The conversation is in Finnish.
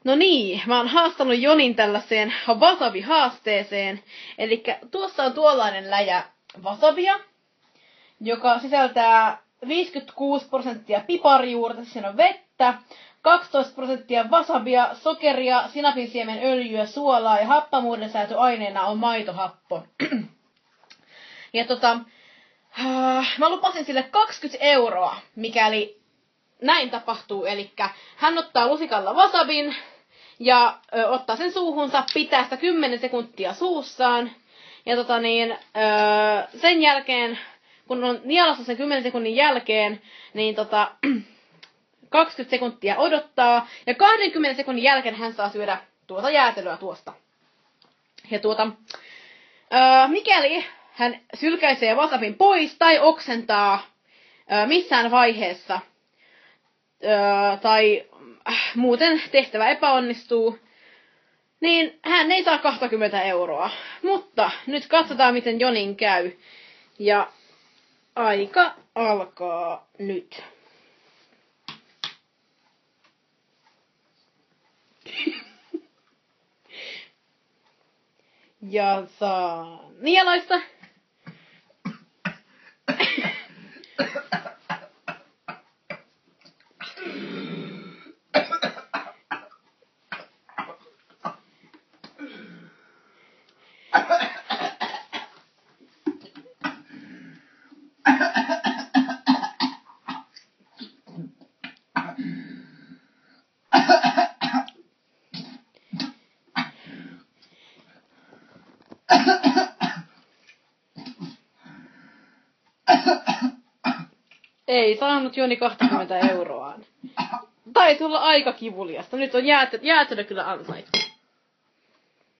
No niin, mä oon haastanut Jonin tällaiseen wasabi-haasteeseen. Eli tuossa on tuollainen läjä wasabia, joka sisältää 56% piparjuurta, siinä on vettä, 12% wasabia, sokeria, sinapinsiemen öljyä, suolaa ja happamuuden säätöaineena on maitohappo. Ja mä lupasin sille 20 €, mikäli näin tapahtuu. Eli hän ottaa lusikalla wasabin ja ottaa sen suuhunsa, pitää sitä 10 sekuntia suussaan. Ja sen jälkeen, kun on nielassa sen 10 sekunnin jälkeen, niin 20 sekuntia odottaa. Ja 20 sekunnin jälkeen hän saa syödä tuota jäätelöä tuosta. Ja mikäli hän sylkäisee wasabin pois tai oksentaa missään vaiheessa tai muuten tehtävä epäonnistuu, niin hän ei saa 20 €. Mutta nyt katsotaan, miten Jonin käy. Ja aika alkaa nyt. Ja saa nielaista. Ei saanut Joni 20 €. Taisi olla aika kivuliasta. Nyt on jäätelö kyllä ansaittava.